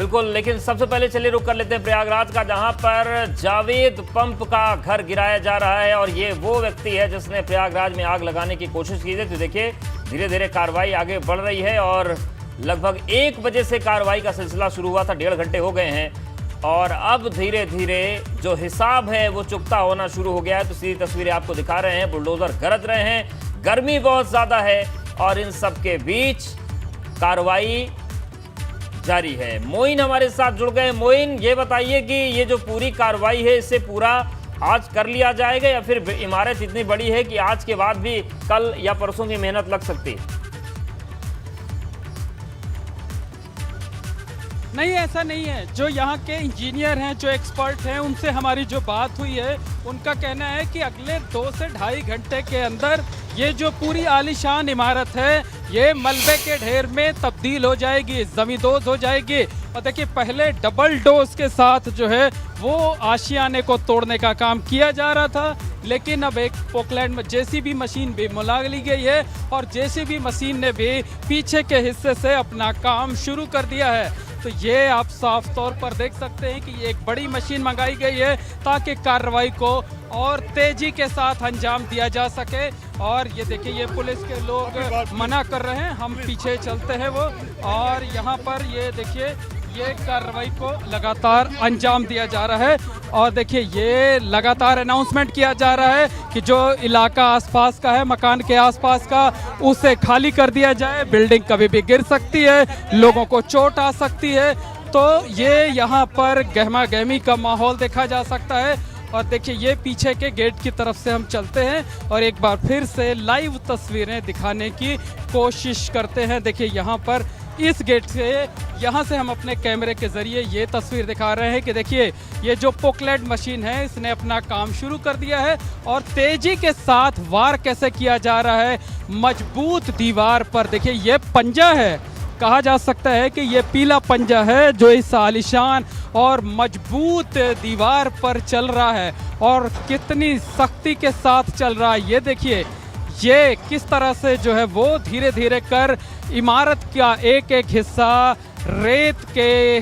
बिल्कुल, लेकिन सबसे पहले चलिए रुक कर लेते हैं प्रयागराज का, जहां पर जावेद पंप का घर गिराया जा रहा है और ये वो व्यक्ति है जिसने प्रयागराज में आग लगाने की कोशिश की थी। तो देखिए धीरे धीरे कार्रवाई आगे बढ़ रही है और लगभग 1 बजे से कार्रवाई का सिलसिला शुरू हुआ था, 1.5 घंटे हो गए हैं और अब धीरे धीरे जो हिसाब है वो चुकता होना शुरू हो गया है। तो सीधी तस्वीरें आपको दिखा रहे हैं, बुलडोजर गरज रहे हैं, गर्मी बहुत ज्यादा है और इन सब के बीच कार्रवाई जारी है। मोइन हमारे साथ जुड़ गए। मोइन, ये बताइए कि ये जो पूरी कार्रवाई है इससे पूरा आज कर लिया जाएगा या फिर इमारत इतनी बड़ी है कि आज के बाद भी कल या परसों की मेहनत लग सकती है? नहीं, ऐसा नहीं है। जो यहाँ के इंजीनियर हैं, जो एक्सपर्ट हैं, उनसे हमारी जो बात हुई है, उनका कहना है कि अगले 2 से ढाई घंटे के अंदर ये जो पूरी आलीशान इमारत है ये मलबे के ढेर में तब्दील हो जाएगी, जमींदोज हो जाएगी। और देखिए पहले डबल डोज के साथ जो है वो आशियाने को तोड़ने का काम किया जा रहा था, लेकिन अब एक पोकलैंड में जेसीबी मशीन भी बुला ली गई है और जेसीबी मशीन ने भी पीछे के हिस्से से अपना काम शुरू कर दिया है। तो ये आप साफ तौर पर देख सकते हैं कि ये एक बड़ी मशीन मंगाई गई है ताकि कार्रवाई को और तेजी के साथ अंजाम दिया जा सके। और ये देखिए ये पुलिस के लोग मना कर रहे हैं, हम पीछे चलते हैं वो, और यहाँ पर ये देखिए ये कार्रवाई को लगातार अंजाम दिया जा रहा है। और देखिए ये लगातार अनाउंसमेंट किया जा रहा है कि जो इलाका आसपास का है, मकान के आसपास का, उसे खाली कर दिया जाए। बिल्डिंग कभी भी गिर सकती है, लोगों को चोट आ सकती है। तो ये यहाँ पर गहमा गहमी का माहौल देखा जा सकता है। और देखिए ये पीछे के गेट की तरफ से हम चलते हैं और एक बार फिर से लाइव तस्वीरें दिखाने की कोशिश करते हैं। देखिए यहाँ पर इस गेट से, यहाँ से हम अपने कैमरे के जरिए ये तस्वीर दिखा रहे हैं कि देखिए ये जो पोकलैंड मशीन है इसने अपना काम शुरू कर दिया है और तेजी के साथ वार कैसे किया जा रहा है मजबूत दीवार पर। देखिए ये पंजा है, कहा जा सकता है कि ये पीला पंजा है जो इस आलीशान और मजबूत दीवार पर चल रहा है और कितनी सख्ती के साथ चल रहा है। ये देखिए ये किस तरह से जो है वो धीरे धीरे कर इमारत का एक एक हिस्सा रेत के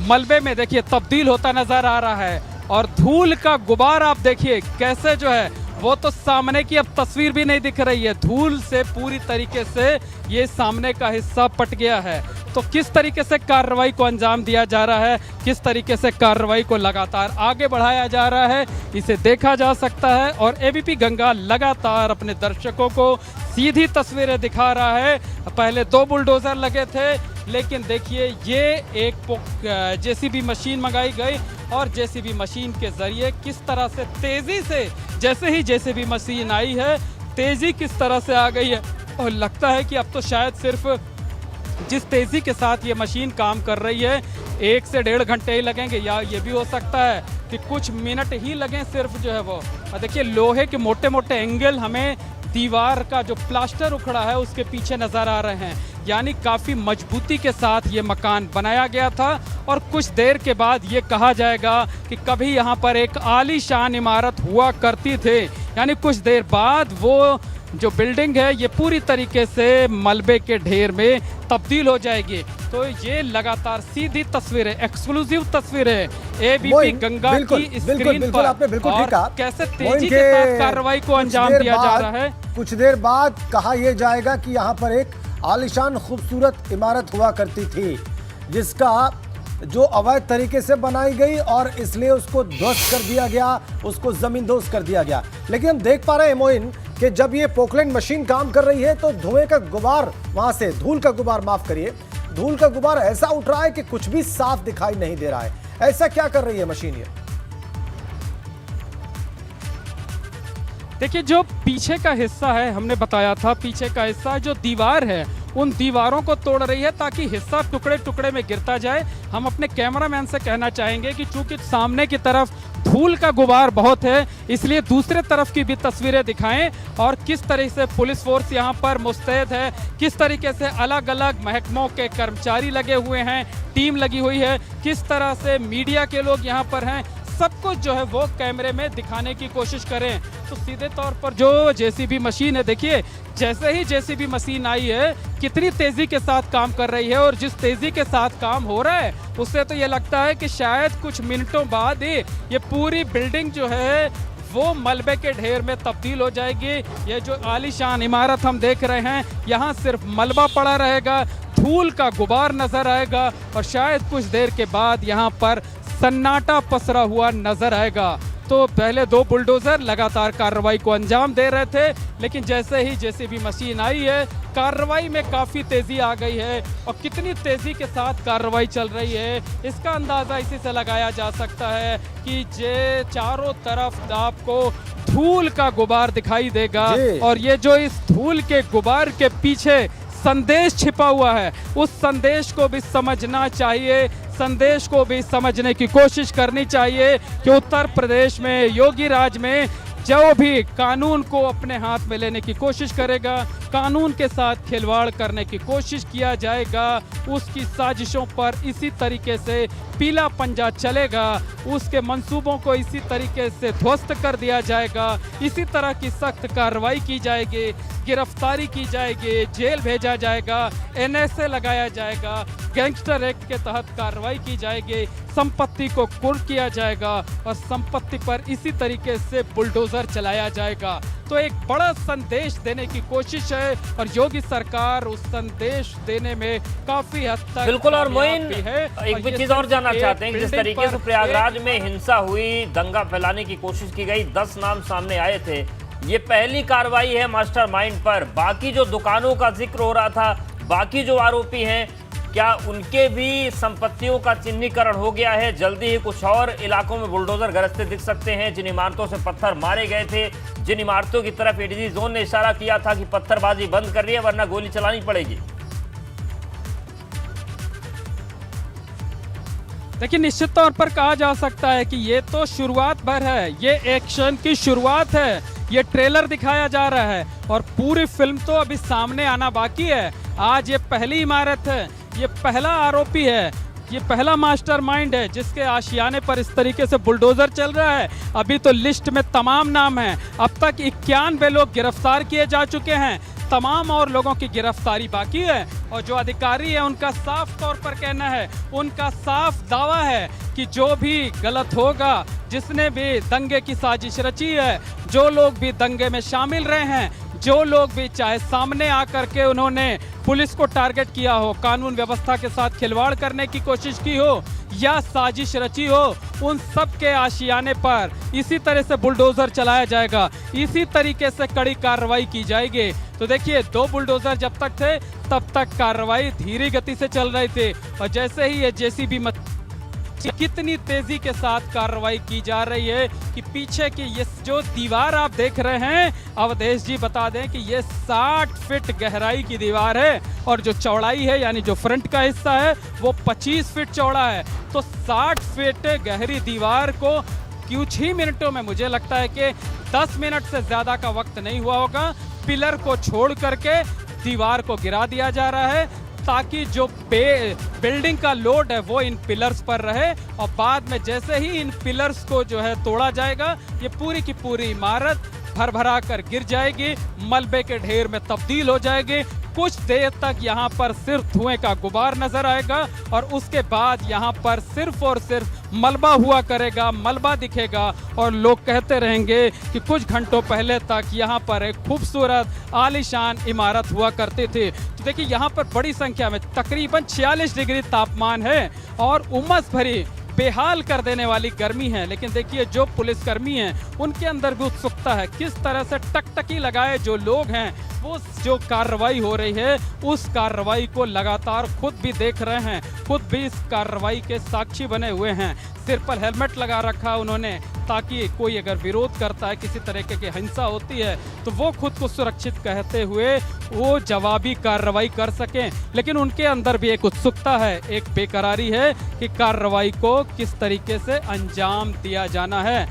मलबे में देखिए तब्दील होता नजर आ रहा है। और धूल का गुबार आप देखिए कैसे जो है वो तो सामने की अब तस्वीर भी नहीं दिख रही है, धूल से पूरी तरीके से ये सामने का हिस्सा पट गया है। तो किस तरीके से कार्रवाई को अंजाम दिया जा रहा है, किस तरीके से कार्रवाई को लगातार आगे बढ़ाया जा रहा है, इसे देखा जा सकता है। और एबीपी गंगा लगातार अपने दर्शकों को सीधी तस्वीरें दिखा रहा है। पहले 2 बुलडोजर लगे थे, लेकिन देखिए ये एक जेसीबी मशीन मंगाई गई और जेसीबी मशीन के जरिए किस तरह से तेजी से, जैसे ही जेसीबी मशीन आई है तेजी किस तरह से आ गई है। और लगता है कि अब तो शायद सिर्फ जिस तेजी के साथ ये मशीन काम कर रही है 1 से 1.5 घंटे ही लगेंगे, या ये भी हो सकता है कि कुछ मिनट ही लगें सिर्फ जो है वो। और देखिए लोहे के मोटे मोटे एंगल हमें दीवार का जो प्लास्टर उखड़ा है उसके पीछे नजर आ रहे हैं, यानी काफ़ी मजबूती के साथ ये मकान बनाया गया था। और कुछ देर के बाद ये कहा जाएगा कि कभी यहाँ पर एक आलीशान इमारत हुआ करती थी, यानी कुछ देर बाद वो जो बिल्डिंग है ये पूरी तरीके से मलबे के ढेर में तब्दील हो जाएगी। तो ये लगातार सीधी तस्वीरें, एक्सक्लूसिव तस्वीरें एबीपी गंगा की स्क्रीन पर, आपने बिल्कुल ठीक कहा, कैसे तेजी के साथ कार्रवाई को अंजाम दिया जा रहा है। कुछ देर बाद कहा यह जाएगा कि यहाँ पर एक आलीशान खूबसूरत इमारत हुआ करती थी जिसका जो अवैध तरीके से बनाई गई और इसलिए उसको ध्वस्त कर दिया गया, उसको जमींदोज कर दिया गया। लेकिन हम देख पा रहे हैं मोइन कि जब ये पोकलैंड मशीन काम कर रही है तो धुएं का गुबार, वहां से धूल का गुबार, माफ करिए, धूल का गुबार ऐसा उठ रहा है कि कुछ भी साफ दिखाई नहीं दे रहा है। ऐसा क्या कर रही है मशीन ये? देखिए जो पीछे का हिस्सा है, हमने बताया था पीछे का हिस्सा जो दीवार है उन दीवारों को तोड़ रही है ताकि हिस्सा टुकड़े टुकड़े में गिरता जाए। हम अपने कैमरामैन से कहना चाहेंगे कि चूंकि सामने की तरफ धूल का गुबार बहुत है इसलिए दूसरे तरफ की भी तस्वीरें दिखाएं और किस तरह से पुलिस फोर्स यहाँ पर मुस्तैद है, किस तरीके से अलग अलग महकमों के कर्मचारी लगे हुए हैं, टीम लगी हुई है, किस तरह से मीडिया के लोग यहाँ पर हैं। सब कुछ जो है वो कैमरे में दिखाने की कोशिश करें। तो सीधे तौर पर जो जेसीबी मशीन है, देखिए जैसे ही जेसीबी मशीन आई है कितनी तेजी के साथ काम कर रही है, और जिस तेजी के साथ काम हो रहा है उससे तो ये लगता है कि शायद कुछ मिनटों बाद ही ये पूरी बिल्डिंग जो है वो मलबे के ढेर में तब्दील हो जाएगी। ये जो आलीशान इमारत हम देख रहे हैं, यहाँ सिर्फ मलबा पड़ा रहेगा, धूल का गुबार नजर आएगा, और शायद कुछ देर के बाद यहाँ पर सन्नाटा पसरा हुआ नजर आएगा। तो पहले दो बुलडोजर लगातार कार्रवाई को अंजाम दे रहे थे, लेकिन जैसे ही जेसीबी मशीन आई है कार्रवाई में काफ़ी तेज़ी आ गई है, और कितनी तेज़ी के साथ कार्रवाई चल रही है इसका अंदाज़ा इसी से लगाया जा सकता है कि जे चारों तरफ आपको धूल का गुबार दिखाई देगा, और ये जो इस धूल के गुबार के पीछे संदेश छिपा हुआ है उस संदेश को भी समझना चाहिए, संदेश को भी समझने की कोशिश करनी चाहिए कि उत्तर प्रदेश में योगी राज में जो भी कानून को अपने हाथ में लेने की कोशिश करेगा, कानून के साथ खिलवाड़ करने की कोशिश किया जाएगा, उसकी साजिशों पर इसी तरीके से पीला पंजा चलेगा, उसके मंसूबों को इसी तरीके से ध्वस्त कर दिया जाएगा, इसी तरह की सख्त कार्रवाई की जाएगी, गिरफ्तारी की जाएगी, जेल भेजा जाएगा, एनएसए लगाया जाएगा, गैंगस्टर एक्ट के तहत कार्रवाई की जाएगी, संपत्ति को कुर्क किया जाएगा, और संपत्ति पर इसी तरीके से बुलडोजर चलाया जाएगा। तो एक बड़ा संदेश देने की कोशिश है, और योगी सरकार उस संदेश देने में काफी हद तक बिल्कुल। और मोइन है। एक भी चीज और जानना चाहते हैं कि जिस तरीके से प्रयागराज में हिंसा हुई, दंगा फैलाने की कोशिश की गई, 10 नाम सामने आए थे, ये पहली कार्रवाई है मास्टरमाइंड पर। बाकी जो दुकानों का जिक्र हो रहा था, बाकी जो आरोपी हैं, क्या उनके भी संपत्तियों का चिन्हीकरण हो गया है? जल्दी ही कुछ और इलाकों में बुलडोजर गरजते दिख सकते हैं। जिन इमारतों से पत्थर मारे गए थे, जिन इमारतों की तरफ एडीजी जोन ने इशारा किया था कि पत्थरबाजी बंद कर रही है वरना गोली चलानी पड़ेगी। देखिए, निश्चित तौर पर कहा जा सकता है कि ये तो शुरुआत भर है, ये एक्शन की शुरुआत है, ये ट्रेलर दिखाया जा रहा है, और पूरी फिल्म तो अभी सामने आना बाकी है। आज ये पहली इमारत है, ये पहला आरोपी है, ये पहला मास्टरमाइंड है जिसके आशियाने पर इस तरीके से बुलडोजर चल रहा है। अभी तो लिस्ट में तमाम नाम हैं, अब तक 91 लोग गिरफ्तार किए जा चुके हैं, तमाम और लोगों की गिरफ्तारी बाकी है, और जो अधिकारी है उनका साफ तौर पर कहना है, उनका साफ दावा है कि जो भी गलत होगा, जिसने भी दंगे की साजिश रची है, जो लोग भी दंगे में शामिल रहे हैं, जो लोग भी चाहे सामने आकर के उन्होंने पुलिस को टारगेट किया हो, कानून व्यवस्था के साथ खिलवाड़ करने की कोशिश की हो या साजिश रची हो, उन सब के आशियाने पर इसी तरह से बुलडोजर चलाया जाएगा, इसी तरीके से कड़ी कार्रवाई की जाएगी। तो देखिए, 2 बुलडोजर जब तक थे तब तक कार्रवाई धीरे गति से चल रही थी, और जैसे ही ये जेसीबी कितनी तेजी के साथ कार्रवाई की जा रही है कि पीछे की ये जो दीवार आप देख रहे हैं, अवधेश जी बता दें कि ये 60 फीट गहराई की दीवार है, और जो चौड़ाई है यानी जो फ्रंट का हिस्सा है वो 25 फीट चौड़ा है। तो 60 फीट गहरी दीवार को कुछ ही मिनटों में, मुझे लगता है कि 10 मिनट से ज्यादा का वक्त नहीं हुआ होगा, पिलर को छोड़ करके दीवार को गिरा दिया जा रहा है, ताकि जो बिल्डिंग का लोड है वो इन पिलर्स पर रहे, और बाद में जैसे ही इन पिलर्स को जो है तोड़ा जाएगा, ये पूरी की पूरी इमारत भरभरा कर गिर जाएगी, मलबे के ढेर में तब्दील हो जाएगी। कुछ देर तक यहाँ पर सिर्फ धुएं का गुबार नजर आएगा, और उसके बाद यहाँ पर सिर्फ और सिर्फ मलबा हुआ करेगा, मलबा दिखेगा, और लोग कहते रहेंगे कि कुछ घंटों पहले तक यहाँ पर एक खूबसूरत आलीशान इमारत हुआ करती थी। तो देखिए, यहाँ पर बड़ी संख्या में तकरीबन 46 डिग्री तापमान है, और उमस भरी बेहाल कर देने वाली गर्मी है। लेकिन देखिए, जो पुलिसकर्मी हैं उनके अंदर भी उत्सुकता है, किस तरह से टकटकी लगाए जो लोग हैं वो जो कार्रवाई हो रही है उस कार्रवाई को लगातार खुद भी देख रहे हैं, खुद भी इस कार्रवाई के साक्षी बने हुए हैं। सिर पर हेलमेट लगा रखा उन्होंने, ताकि कोई अगर विरोध करता है, किसी तरीके की हिंसा होती है, तो वो खुद को सुरक्षित कहते हुए वो जवाबी कार्रवाई कर सकें। लेकिन उनके अंदर भी एक उत्सुकता है, एक बेकरारी है कि कार्रवाई को किस तरीके से अंजाम दिया जाना है।